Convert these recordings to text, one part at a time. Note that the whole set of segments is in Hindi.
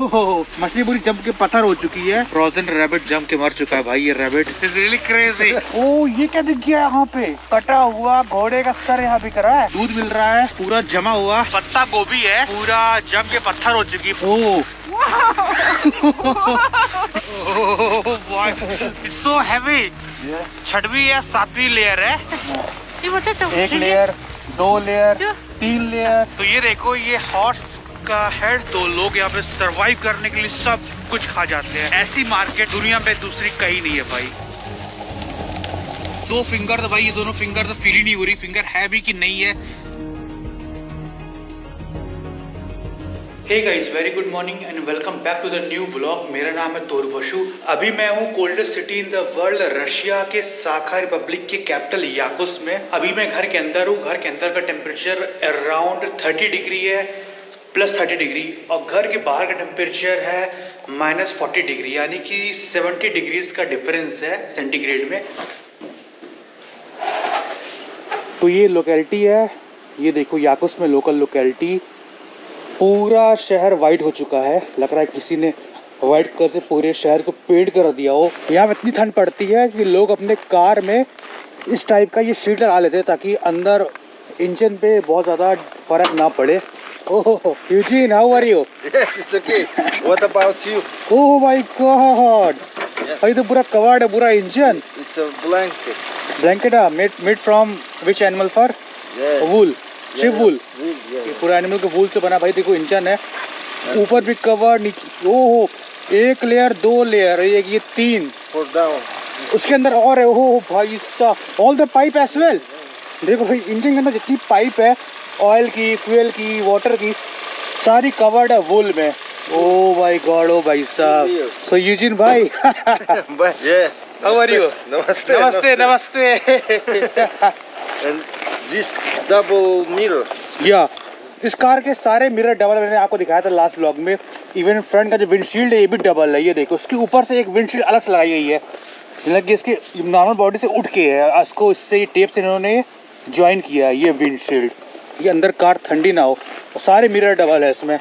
मछली पूरी जम के पत्थर हो चुकी है। फ्रोजन रैबिट जम के मर चुका है भाई ये रैबिट। It's really crazy. ओ ये क्या दिख गया यहाँ पे? कटा हुआ घोड़े का सर यहाँ बिक रहा है। दूध मिल रहा है पूरा जमा हुआ। पत्ता गोभी है पूरा जम के पत्थर हो चुकी है। ओह सो हैवी। छठवीं या सातवीं लेयर है। एक लेयर, 2 लेयर, 3 लेयर। तो ये देखो ये हॉर्स का हेड। तो लोग यहाँ पे सरवाइव करने के लिए सब कुछ खा जाते हैं। ऐसी मार्केट दुनिया में दूसरी कहीं नहीं है भाई। 2 फिंगर तो भाई ये दोनों फिंगर तो फील ही नहीं हो रही फिंगर है भी कि नहीं है। Hey guys, very good morning and welcome back to the new vlog. मेरा नाम है तोरबशु। अभी मैं हूँ coldest city in the world, Russia के साखा रिपब्लिक के कैपिटल याकुत्स में। अभी मैं घर के अंदर हूँ। घर के अंदर का टेम्परेचर अराउंड 30 डिग्री है, प्लस 30 डिग्री। और घर के बाहर का टेम्परेचर है -40 डिग्री, यानी कि 70 डिग्रीज का डिफरेंस है सेंटीग्रेड में। तो ये लोकेलिटी है, ये देखो याकुत्स में लोकल लोकेलिटी। पूरा शहर वाइट हो चुका है। लग रहा है किसी ने वाइट कलर से पूरे शहर को पेंट कर दिया हो। यहाँ पे इतनी ठंड पड़ती है कि लोग अपने कार में इस टाइप का ये शीट लगा लेते हैं ताकि अंदर इंजन पे बहुत ज़्यादा फर्क ना पड़े। Oh Eugene, how are you? Yes, it's okay. What about you? Oh my God, भाई तो पूरा कवर्ड है पूरा engine. It's a blanket. Blanket made from which animal fur? Yes. Wool, sheep wool. Wool, yeah. ये पूरा एनिमल के वूल से बना। भाई देखो इंजन है, ऊपर भी कवर, नीचे ओह 1 लेयर 2 लेयर, ये 3 For down. उसके अंदर और है। ओह भाई साहब, all the pipe as well. देखो भाई इंजन के अंदर जितनी पाइप है, ऑयल की, फ्यूल की, वाटर की, सारी कवर्ड है वूल में। ओ माय गॉड, ओ भाई साहब। सो यूजिन भाई But yeah. How are you? Namaste. नमस्ते नमस्ते। And this double mirror. या इस कार के सारे मिरर डबल, मैंने आपको दिखाया था लास्ट व्लॉग में। इवन फ्रंट का जो विंडशील्ड है ये भी डबल है। ये देखो उसके ऊपर से एक विंडशील्ड अलग से लगाई गई है, मतलब कि इसके नॉर्मल बॉडी से उठ के है। इसको इससे टेप से इन्होंने ज्वाइन किया है ये विंडशील्ड, ये अंदर कार ठंडी ना हो। और सारे मिरर डबल है इसमें।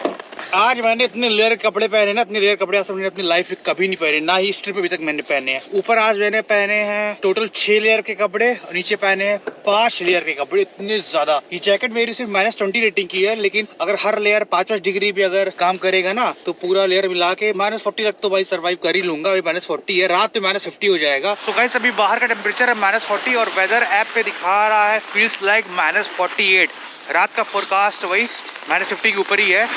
आज मैंने इतने लेयर कपड़े पहने ना, इतने लेयर कपड़े आज मैंने अपनी लाइफ में कभी नहीं पहने, ना ही इस ट्रिप पे अभी तक मैंने पहने हैं। ऊपर आज मैंने पहने हैं टोटल 6 लेयर के कपड़े और नीचे पहने हैं 5 लेयर के कपड़े। इतने ज्यादा। ये जैकेट मेरी सिर्फ -20 रेटिंग की है, लेकिन अगर हर लेयर 5 डिग्री भी अगर काम करेगा ना तो पूरा लेयर मिला के -40 तक तो भाई सर्वाइव कर ही लूंगा। अभी -40 है, रात में -50 हो जाएगा। सो गाइस अभी बाहर का टेम्परेचर है -40 और वेदर ऐप पे दिखा रहा है फील्स लाइक -48। रात का फोरकास्ट वही -50 के ऊपर ही है।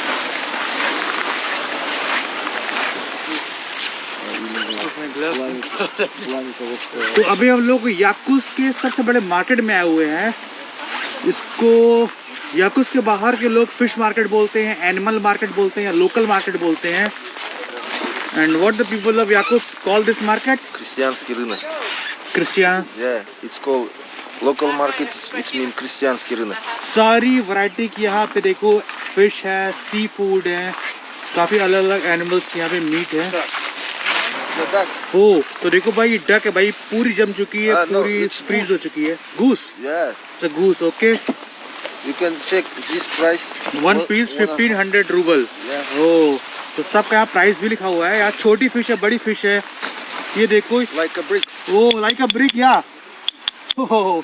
तो अभी हम लोग याकुत्स के सबसे बड़े मार्केट में आए हुए हैं। इसको याकुत्स के बाहर के लोग फिश मार्केट बोलते हैं, एनिमल मार्केट बोलते हैं या लोकल मार्केट बोलते हैं। And what the people of Yakuts call this market? Крестьянский рынок. Christians. Yeah, it's called local markets. It's mean крестьянский рынок. सारी वैरायटी की यहाँ पे देखो फिश है, सी फूड है, काफी अलग अलग एनिमल्स की यहाँ पे मीट है। It's a duck. ओ तो देखो भाई ये डक है भाई, पूरी जम चुकी है, No, पूरी it's फ्रीज हो चुकी है। Goose, Yeah. It's a goose, okay. You can check this price. 1 piece 1500 rouble. Yeah. Oh तो सबका यहाँ प्राइस भी लिखा हुआ है। यार छोटी फिश है, बड़ी फिश है, ये देखो। Like a bricks. Oh like a brick या। ओह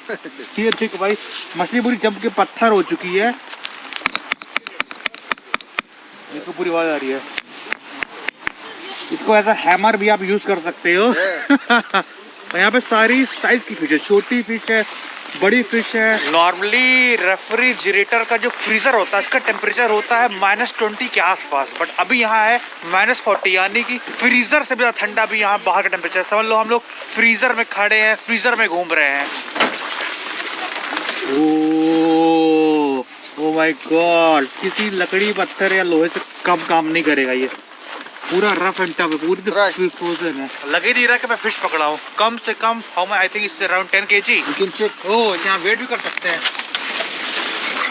ये देखो भाई मछली पूरी जम के पत्थर हो चुकी है। देखो पूरी आवाज आ रही है। इसको एज अ हैमर भी आप यूज कर सकते हो। तो यहाँ पे सारी साइज की फिश है, छोटी फिश है, बड़ी फिश है। नॉर्मली रेफ्रिजरेटर का जो फ्रीजर होता है इसका टेम्परेचर होता है -20 के आसपास, बट अभी यहाँ है -40, यानी कि फ्रीजर से भी ज्यादा ठंडा भी यहाँ बाहर का टेम्परेचर। समझ लो हम लोग फ्रीजर में खड़े हैं, फ्रीजर में घूम रहे हैं। ओ माय गॉड, किसी लकड़ी पत्थर या लोहे से कम काम नहीं करेगा ये। पूरा रफ एंड टफ है, पूरी फ्रोजन है। लगे नहीं रहा कि मैं फिश पकड़ा हूँ। कम से कम आई थिंक इससे around 10 kg। You can check. ओह यहाँ वेट भी कर सकते हैं।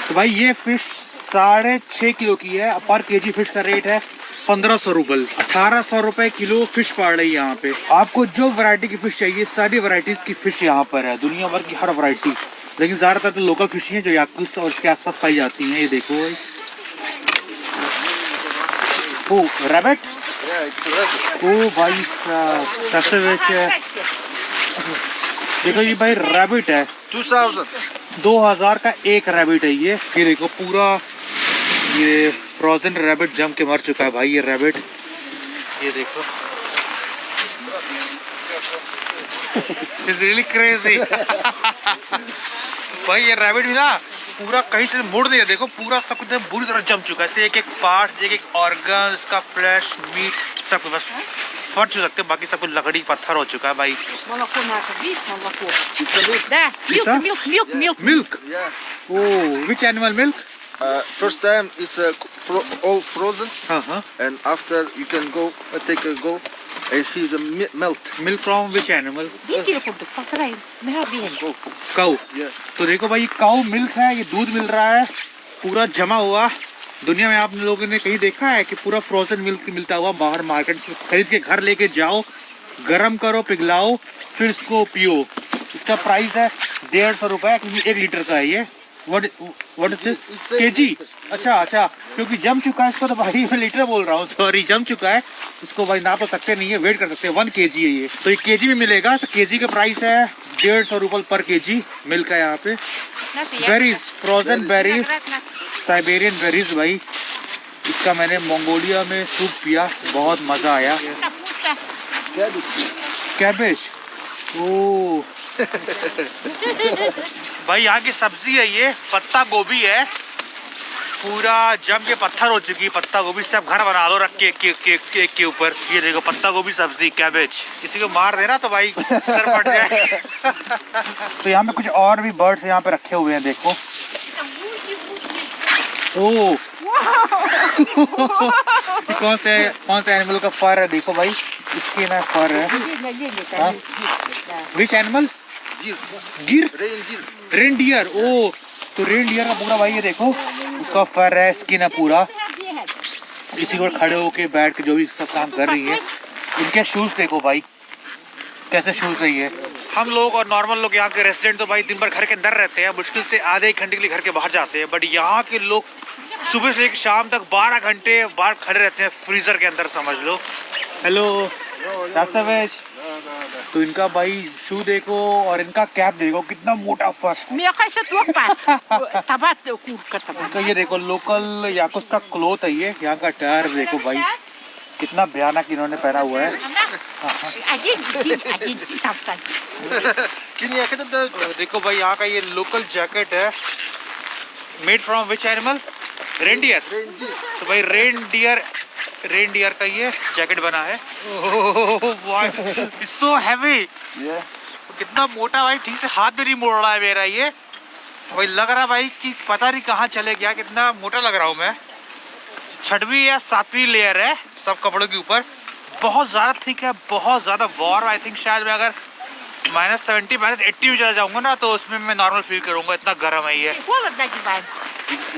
तो भाई ये फिश 6.5 किलो की है। पर केजी फिश का रेट है 1500 रूबल, 1800 रुपए किलो फिश पड़ रही है यहाँ पे। आपको जो वैरायटी की फिश चाहिए सारी वैरायटीज की फिश यहाँ पर है, दुनिया भर की हर वैरायटी। लेकिन ज्यादातर तो लोकल फिश हैं जो याकुत्स और इसके आसपास पाई जाती हैं। ये देखो ओ rabbit, Yeah, it's a rabbit. ओ भाई साहब Tasavich है, देखो ये भाई रैबिट है, 2000. 2000 का एक रैबिट है ये देखो पूरा ये फ्रोजन रैबिट जम के मर चुका है भाई ये रैबिट, ये देखो It's really crazy. भाई ये रैबिट भी ना पूरा कहीं से मुड़ नहीं है, देखो पूरा सब कुछ बुरी तरह जम चुका है, एक एक पार्ट, एक एक ऑर्गन, इसका फ्लैश, मीट सब कुछ बस फट हो सकते हैं, बाकी सब कुछ लकड़ी पत्थर हो चुका है भाई। Молоко наше, видишь, молоко? It's a milk. Да, Лиса? milk. Milk, Yeah. Oh which animal milk? First time it's all frozen, हाँ, and after you can go take a go. He's a melt. Milk from which animal? Видите, куда повторяем? Мы объедем. Go. Cow. Yeah. तो देखो भाई काऊ मिल्क है, ये दूध मिल रहा है पूरा जमा हुआ। दुनिया में आप लोगों ने कहीं देखा है कि पूरा फ्रोजन मिल्क मिलता हुआ बाहर मार्केट से खरीद के घर लेके जाओ, गरम करो, पिघलाओ, फिर इसको पियो। इसका प्राइस है 150 रुपए, क्योंकि 1 लीटर का है ये। What is this? केजी? अच्छा, क्योंकि जम चुका है इसको, तो भाई मैं लीटर बोल रहा हूँ, सॉरी, जम चुका है इसको भाई, नाप तो सकते नहीं है, वेट कर सकते हैं। 1 kg है ये, तो ये केजी में मिलेगा, तो केजी का प्राइस है 150 रुपए पर केजी मिल्क है यहाँ पे। Berries, frozen berries, Siberian berries भाई, इसका मैंने मंगोलिया में सूप पिया, बहुत मजा आया। कैबेज, ओ भाई यहाँ की सब्जी है ये, पत्ता गोभी है, पूरा जम के पत्थर हो चुकी है पत्ता गोभी, सब घर बना लो रख के केक के ऊपर। ये देखो पत्ता गोभी सब्जी, कैबेज, किसी को मार देना तो भाई सर फट जाए। तो यहाँ पे कुछ और भी बर्ड्स यहाँ पे रखे हुए हैं, देखो। ओ कौन से एनिमल का फर है, देखो भाई, इसके ना फर है। Which animal? गिर, रेनडियर। ओ तो रेनडियर का पूरा भाई ये देखो, उसका फर है, स्किन है पूरा। इसी पर खड़े होके बैठ के जो भी सब काम कर रही है। इनके शूज देखो भाई, कैसे शूज है ये। हम लोग और नॉर्मल लोग यहाँ के रेसिडेंट तो भाई दिन भर घर के अंदर रहते हैं, मुश्किल से आधे 1 घंटे के लिए घर के बाहर जाते हैं, बट यहाँ के लोग सुबह से लेकर शाम तक 12 घंटे बाहर खड़े रहते हैं फ्रीजर के अंदर, समझ लो। हेलो रासावेज, तो इनका भाई शू देखो और इनका कैप देखो, कितना मोटा फर्श। इनका ये देखो लोकल याकुस का क्लोथ है ये, यहाँ का टायर देखो भाई, कितना भयानक इन्होंने पहना हुआ है। देखो भाई यहाँ का ये लोकल जैकेट है, made from which animal? Reindeer. तो भाई रेनडियर का ये जैकेट बना है। इट्स सो हैवी, कितना मोटा भाई, ठीक से हाथ भी नहीं मोड़ रहा है मेरा ये भाई, लग रहा है भाई कि पता नहीं कहाँ चले गया, कितना मोटा लग रहा हूँ मैं। 6वीं या 7वीं लेयर है सब कपड़ों के ऊपर, बहुत ज्यादा थिक है, बहुत ज्यादा वॉर्म। आई थिंक शायद मैं अगर -70 -80 में चला जाऊंगा ना, तो उसमें मैं नॉर्मल फील करूंगा, इतना गर्म है ये।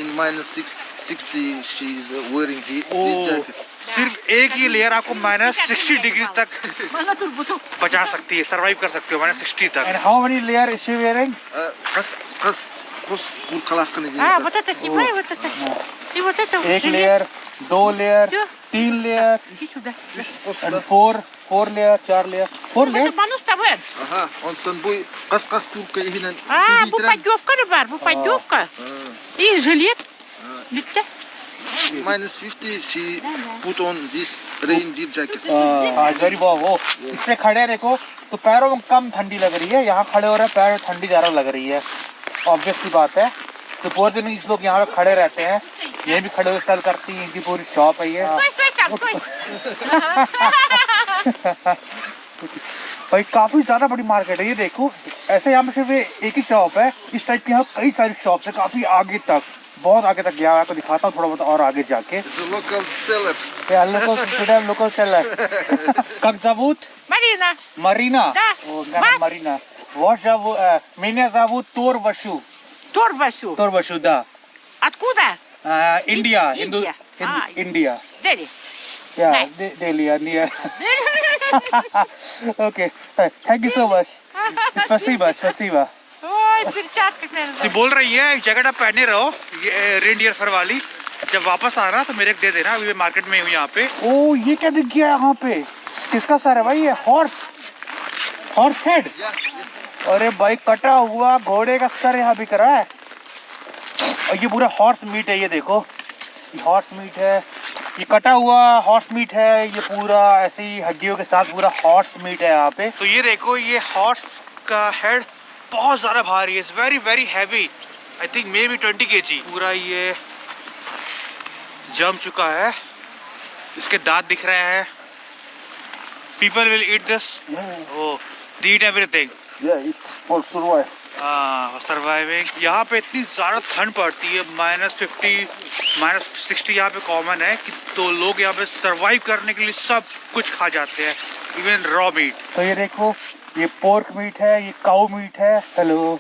In -60 she's wearing this jacket. सिर्फ एक ही लेयर आपको -60 डिग्री तक बचा सकती है, सरवाइव कर सकते हो -60 तक। And how many layer is she wearing? एक layer, 2 layer, 3 layer, and 4 layer, 4 layer, 4 layer. Aha, und dann kas turka hinan. Пупадевка. И жилет. -50 she put on this reindeer jacket. Very वो इस पे खड़े देखो तो पैरों में कम ठंडी लग रही है, यहाँ खड़े हो रहे हैं पैर ठंडी ज्यादा लग रही है, ऑब्वियस सी बात है। तो पूरे दिन इस लोग यहाँ पे खड़े रहते हैं, ये भी खड़े हुए सेल करती है, इनकी पूरी शॉप है ये। भाई काफी ज्यादा बड़ी मार्केट है ये, देखो ऐसे यहाँ पे सिर्फ एक ही शॉप है, इस टाइप की यहाँ कई सारी शॉप है, काफी आगे तक, बहुत आगे तक गया है, तो दिखाता हूँ थोड़ा बहुत और आगे जाके। It's a local seller. Local seller. Как зовут? Марина. Да. Марина. Вас зовут, меня зовут Торвашу. Торвашу, да. Откуда? India. India. India. Дели. Yeah, Delhi, near. Okay, thank you so much. Спасибо. Ой, с перчатками, наверное. बोल रही है जैकेट आप पहने रहो, ये रेनडियर फर वाली, जब वापस आ रहा तो मेरे को दे देना, अभी मैं मार्केट में हूँ यहाँ पे। ओ ये क्या दिख गया यहाँ पे, किसका सर है भाई ये? Horse head. अरे भाई कटा हुआ घोड़े का सर यहाँ बिक रहा है, और ये पूरा हॉर्स मीट है। ये देखो ये हॉर्स मीट है, ये कटा हुआ हॉर्स मीट है, ये पूरा ऐसे ही हड्डियों के साथ पूरा हॉर्स मीट है यहाँ पे। तो ये देखो ये हॉर्स का हेड बहुत ज्यादा भारी है, it's very very heavy, I think may be 20 kg। पूरा ये जम चुका है, इसके दांत दिख रहे हैं। People will eat this, oh they eat everything. Yeah, it's for survive. Surviving. यहाँ पे इतनी ज़्यादा ठंड पड़ती है, -50 -60 यहाँ पे कॉमन है कि तो लोग यहाँ पे सरवाइव करने के लिए सब कुछ खा जाते हैं, इवन रॉ मीट। तो ये देखो ये पोर्क मीट है, ये काऊ मीट है। हेलो,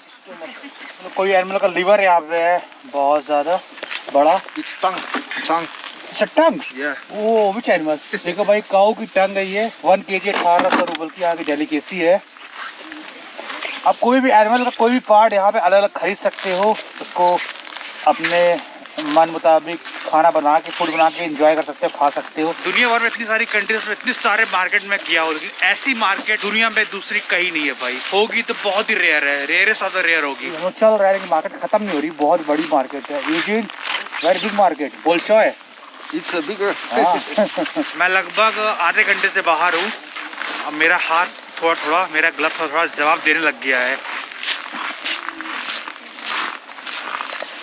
कोई एनिमल का लिवर यहाँ पे है बहुत ज़्यादा बड़ा। It's tongue. Tongue? Yeah. Oh which animal? देखो भाई काऊ की टंग है ये, 1 kg 1800 रुपये की यहाँ की डेलिकेसी है। आप कोई भी एनिमल का कोई भी पार्ट यहाँ पे अलग अलग खरीद सकते हो, उसको अपने मन मुताबिक खाना बना के फूड बना के एंजॉय कर सकते हो, खा सकते हो। दुनिया भर में इतनी सारी कंट्रीज में इतने सारे मार्केट में किया हो, लेकिन ऐसी मार्केट दुनिया में दूसरी कहीं नहीं है भाई। होगी तो बहुत ही रेयर है, रेयरेस्ट ऑफ द रेयर होगी। वो चल रहा है लेकिन मार्केट खत्म नहीं हो रही, बहुत बड़ी मार्केट है। यूजिन वेरी बिग मार्केट, बोल्शॉय। It's a bigger. मैं लगभग आधे घंटे से बाहर हूँ, अब मेरा हाथ थोड़ा मेरा ग्लव थोड़ा जवाब देने लग गया है।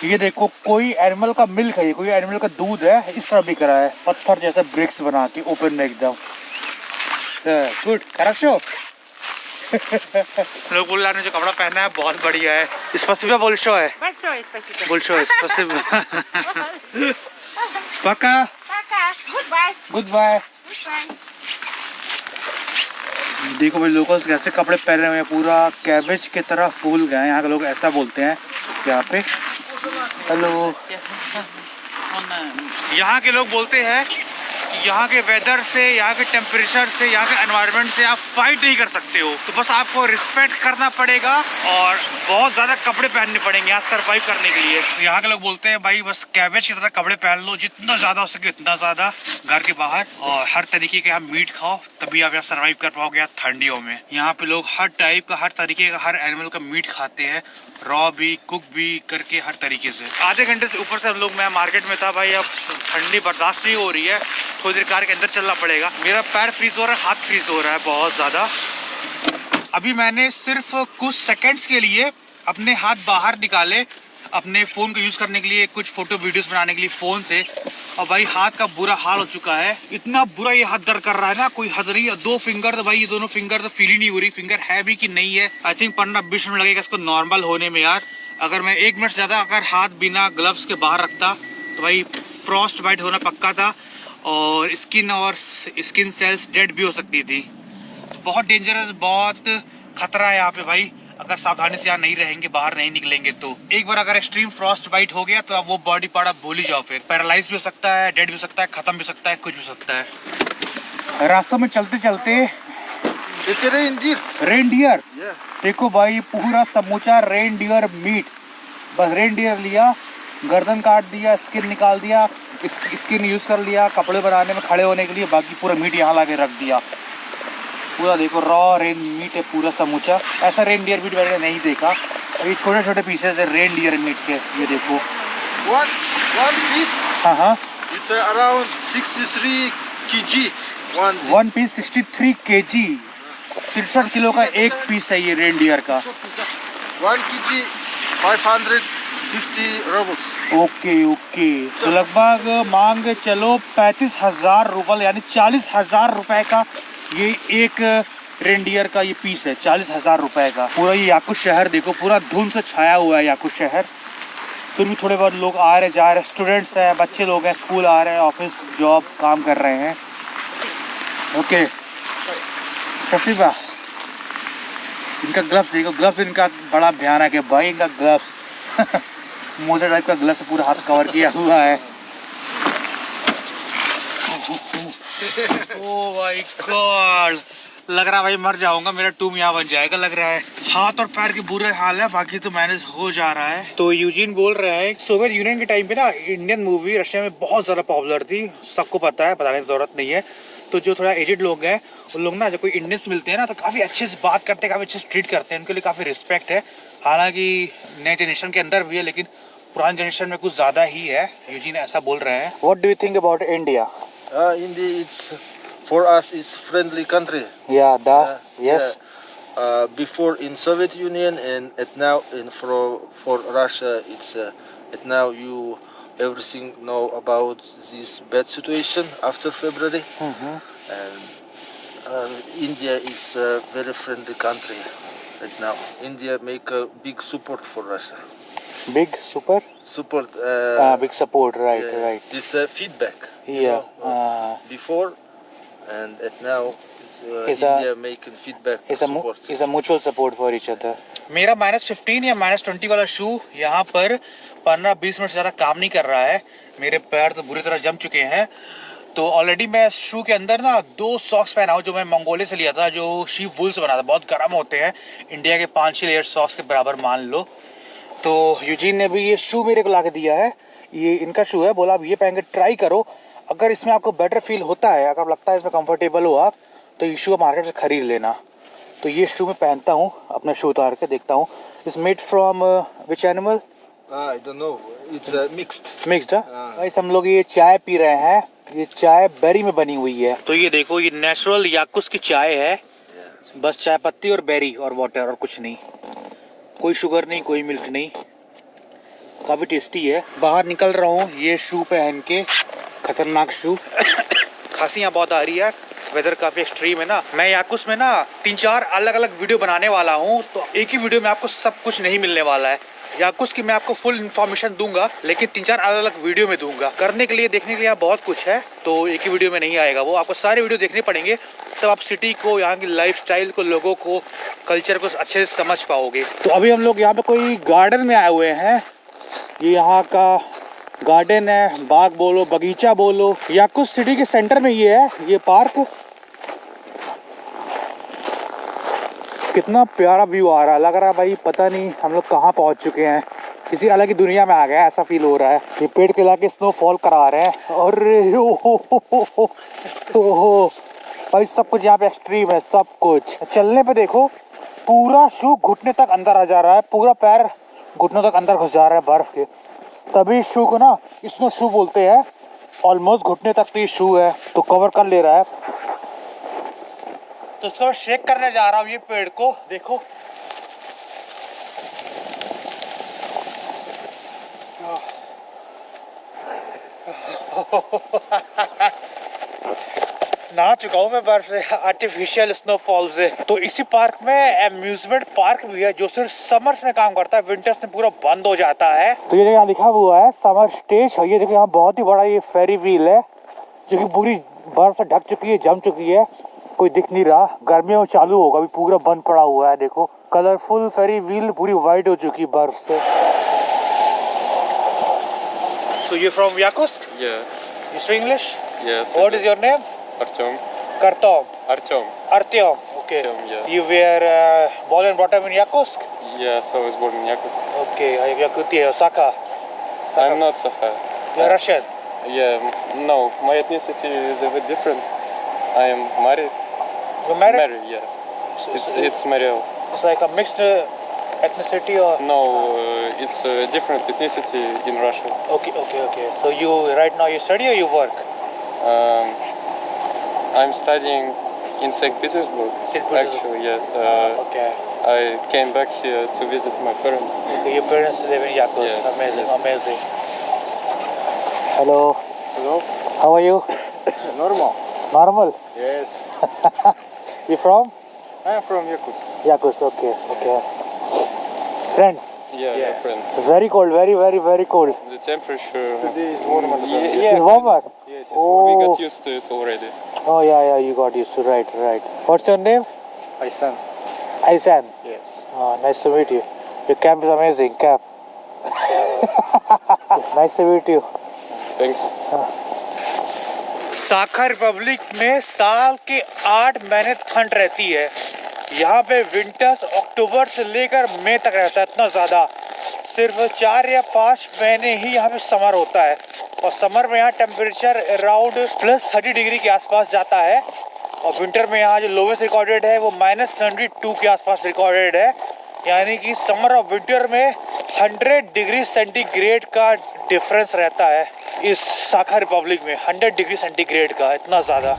ये देखो कोई एनिमल का मिल्क है, ये कोई एनिमल का दूध है, इस तरह बिक रहा है, पत्थर जैसे ब्रिक्स बना के ओपन में एकदम। गुड खराशो। लोग बोल रहे हैं जो कपड़ा पहना है बहुत बढ़िया है। स्पेसिफिक बोलशो है, बोलशो स्पेसिफिक। पक्का गुड बाय। देखो भाई लोकल्स कैसे कपड़े पहने हुए हैं, पूरा कैबेज की तरह फूल गए हैं। यहाँ के लोग ऐसा बोलते हैं यहाँ पे। हेलो, यहाँ के लोग बोलते हैं कि यहाँ के वेदर से, यहाँ के टेम्परेचर से, यहाँ के एनवायरनमेंट से आप फाइट नहीं कर सकते हो, तो बस आपको रिस्पेक्ट करना पड़ेगा और बहुत ज़्यादा कपड़े पहनने पड़ेंगे यहाँ सर्वाइव करने के लिए। तो यहाँ के लोग बोलते हैं भाई बस कैबेज की तरह कपड़े पहन लो, जितना ज़्यादा हो सके उतना ज़्यादा घर के बाहर, और हर तरीके के आप मीट खाओ, तभी आप यहाँ सर्वाइव कर पाओगे ठंडियों में। यहाँ पे लोग हर टाइप का, हर तरीके का, हर एनिमल का मीट खाते हैं, रॉ भी कुक भी करके हर तरीके से। आधे घंटे से ऊपर से हम लोग, मैं मार्केट में था भाई, अब ठंडी बर्दाश्त नहीं हो रही है, थोड़ी देर कार के अंदर चलना पड़ेगा। मेरा पैर फ्रीज हो रहा है, हाथ फ्रीज हो रहा है बहुत ज़्यादा। अभी मैंने सिर्फ कुछ सेकंड्स के लिए अपने हाथ बाहर निकाले अपने फ़ोन को यूज़ करने के लिए, कुछ फ़ोटो वीडियोस बनाने के लिए फ़ोन से, और भाई हाथ का बुरा हाल हो चुका है। इतना बुरा ये हाथ दर्द कर रहा है ना, कोई हद नहीं। 2 फिंगर तो भाई, ये दोनों फिंगर तो फील ही नहीं हो रही, फिंगर है भी कि नहीं है। आई थिंक 15-20 मिनट लगेगा इसको नॉर्मल होने में यार। अगर मैं 1 मिनट से ज़्यादा अगर हाथ बिना ग्लव्स के बाहर रखता तो भाई फ्रॉस्ट बाइट होना पक्का था, और स्किन सेल्स डेड भी हो सकती थी। बहुत डेंजरस, बहुत खतरा है यहाँ पे भाई। अगर सावधानी से यहाँ नहीं रहेंगे, बाहर नहीं निकलेंगे तो एक बार अगर एक्सट्रीम फ्रॉस्ट बाइट हो गया तो अब वो बॉडी पार्ट आप भूल ही जाओ, फिर पैरालाइज भी हो सकता है, डेड भी हो सकता है, खत्म भी हो सकता है, कुछ भी हो सकता है। रास्ते में चलते चलते रेनडियर, देखो भाई पूरा समूचा रेनडियर मीट, बस रेनडियर लिया, गर्दन काट दिया, स्किन निकाल दिया, स्किन यूज कर लिया कपड़े बनाने में खड़े होने के लिए, बाकी पूरा मीट यहाँ ला के रख दिया। पूरा देखो रॉ रेन मीट है पूरा समूचा। ऐसा रेनडियर मीट मैंने नहीं देखा। ये छोटे छोटे पीसेस है रेनडियर मीट के, ये देखो। One piece. हाँ It's around 63 kg. One piece 63 kg, 63 kilo का एक पीस है ये रेनडियर का। 1 kg 550 rubles. ओके तो लगभग मांग के चलो 35,000 रुपये, यानी 40,000 रुपए का ये एक रेनडियर का ये पीस है, 40,000 रुपए का। पूरा ये याकुत शहर देखो, पूरा धुंध से छाया हुआ है याकुत शहर। फिर भी थोड़े बहुत लोग आ रहे जा रहे, स्टूडेंट्स हैं, बच्चे लोग हैं, स्कूल आ रहे हैं, ऑफिस जॉब काम कर रहे हैं। Okay specific. इनका ग्लव्स देखो, ग्लव्स इनका बड़ा भयानक है भाई, इनका ग्लव्स मोजा टाइप का ग्लव्स पूरा हाथ कवर किया हुआ है। ओ माय गॉड, लग रहा है भाई मर जाऊंगा, मेरा टूम यहाँ बन जाएगा लग रहा है। हाथ और पैर के बुरे हाल है, बाकी तो मैनेज हो जा रहा है। तो यूजीन बोल रहा है सोवियत यूनियन के टाइम पे ना इंडियन मूवी रशिया में बहुत ज्यादा पॉपुलर थी, सबको पता है, बताने की जरूरत नहीं है। तो जो थोड़ा एजेड लोग हैं उन लोग ना जब कोई इंडियंस मिलते हैं ना तो काफी अच्छे से बात करते हैं, काफी अच्छे से ट्रीट करते हैं, उनके लिए काफी रिस्पेक्ट है। हालांकि नए जनरेशन के अंदर भी है लेकिन पुराने जनरेशन में कुछ ज्यादा ही है, यूजीन ऐसा बोल रहे हैं। What do you think about India? India, it's for us is friendly country. या दा Yeah. Before in Soviet Union and at now in for Russia, it's at now you everything know about this bad situation after February, and India is a very friendly country right now. India make a big support for Russia. Big super Support. Big support, right Yeah, right, It's a feedback. you या know, before and at now it's Is a- India making feedback support. Is a mutual support for each other. मेरा -15 या -20 वाला शू यहाँ पर 15-20 मिनट से ज्यादा काम नहीं कर रहा है, मेरे पैर तो बुरी तरह जम चुके हैं। तो ऑलरेडी मैं शू के अंदर ना 2 सॉक्स पहना हूँ जो मैं मंगोलिया से लिया था, जो शीप वूल से बना था, बहुत गर्म होते हैं, इंडिया के 5-6 लेयर सॉक्स के बराबर मान लो। तो यूजीन ने भी ये शू मेरे को ला के दिया है, ये इनका शू है, बोला आप ये पहन के ट्राई करो, अगर इसमें आपको बेटर फील होता है, अगर लगता है इसमें कंफर्टेबल हो आप, तो ये शू मार्केट से खरीद लेना। तो ये शू मैं पहनता हूँ, अपना शू उतार के देखता हूँ। It's made from which animal? I don't know. It's mixed. Mixed. Guys हम लोग ये चाय पी रहे हैं, ये चाय बेरी में बनी हुई है। तो ये देखो, ये नेचुरल याकुस की चाय है, बस चाय पत्ती और बेरी और वाटर और कुछ नहीं, कोई शुगर नहीं, कोई मिल्क नहीं, काफी टेस्टी है। बाहर निकल रहा हूँ ये शू पहन के, खतरनाक शू। खांसी यहाँ बहुत आ रही है, वेदर काफी एक्सट्रीम है ना। मैं याकुस में ना 3-4 अलग अलग वीडियो बनाने वाला हूँ, तो एक ही वीडियो में आपको सब कुछ नहीं मिलने वाला है। याकुस की मैं आपको फुल इन्फॉर्मेशन दूंगा, लेकिन 3-4 अलग अलग वीडियो में दूंगा। करने के लिए, देखने के लिए यहाँ बहुत कुछ है, तो एक ही वीडियो में नहीं आएगा वो, आपको सारे वीडियो देखने पड़ेंगे, तब आप सिटी को, यहाँ की लाइफस्टाइल को, लोगों को, कल्चर को अच्छे से समझ पाओगे। तो अभी हम लोग यहाँ पे कोई गार्डन में आए हुए हैं, ये यहाँ का गार्डन है, बाग बोलो, बगीचा बोलो, याकुस सिटी के सेंटर में ये है, ये पार्क। कितना प्यारा व्यू आ रहा है, लग रहा है भाई पता नहीं हम लोग कहाँ पहुँच चुके हैं, किसी अलग ही दुनिया में आ गए, ऐसा फील हो रहा है। ये पेड़ के लाके स्नोफॉल करा रहे हैं, और हो भाई सब कुछ यहाँ पे एक्सट्रीम है, सब कुछ। चलने पे देखो पूरा शू घुटने तक अंदर आ जा रहा है, पूरा पैर घुटनों तक अंदर घुस जा रहा है बर्फ के, तभी शू को ना स्नो शू बोलते हैं। ऑलमोस्ट घुटने तक तो ये शू है, तो कवर कर ले रहा है। तो इसको शेक करने जा रहा हूँ ये पेड़ को, देखो नहा चुका हूँ मैं बर्फ से, आर्टिफिशियल स्नोफॉल से। तो इसी पार्क में अम्यूजमेंट पार्क भी है, जो सिर्फ समर्स में काम करता है, विंटर्स में पूरा बंद हो जाता है। तो ये यहाँ लिखा हुआ है समर स्टेज, और ये देखो यहाँ बहुत ही बड़ा ये फेरी व्हील है, जो कि पूरी बर्फ से ढक चुकी है, जम चुकी है, कोई दिख नहीं रहा। गर्मियों में चालू होगा, अभी पूरा बंद पड़ा हुआ है। देखो कलरफुल फेरी व्हील पूरी वाइट हो चुकी है बर्फ से। So you're from Yakutsk? Yeah. You speak English? Yes. What is your name? Artyom. Kartom. Artyom. Artyom. Okay. Artyom, yeah. You were born and brought up in Yakutsk? Yes, I was born in Yakutsk. Okay. Yakutia, Osaka. I'm not Sakha. You're Russian? Yeah. No, my ethnicity is a bit different. I am married. You're married? Married, yeah. It's Mariel. It's like a mixed ethnicity or? No, it's a different ethnicity in Russia. Okay. So you right now you study or you work? I'm studying in St. Petersburg. St. Petersburg. Actually, yes. Okay. I came back here to visit my parents. Okay. Your parents live in Yakutsk. Yeah. Amazing. Hello. Hello. How are you? Normal. Normal. Yes. You from? I'm from Yakutsk. Yakutsk. Okay. Friends. Yeah, friends. Very cold. Very cold. The temperature Today is warmer than Yeah. It's warmer. Yes, Oh. we got used to it already. Oh yeah. You got used to right. What's your name? Aysan. Aisan. Yes. Nice to meet you. Your cap is amazing. Cap. Nice to meet you. Thanks. साखा रिपब्लिक में साल के 8 महीने ठंड रहती है। यहाँ पे विंटर्स अक्टूबर से लेकर मई तक रहता है, इतना ज़्यादा। सिर्फ 4 या 5 महीने ही यहाँ पे समर होता है और समर में यहाँ टेम्परेचर अराउंड +30 डिग्री के आसपास जाता है और विंटर में यहाँ जो लोवेस्ट रिकॉर्डेड है वो -72 के आसपास रिकॉर्डेड है। यानी कि समर और विंटर में 100 डिग्री सेंटीग्रेड का डिफरेंस रहता है इस साखा रिपब्लिक में, 100 डिग्री सेंटीग्रेड का, इतना ज़्यादा।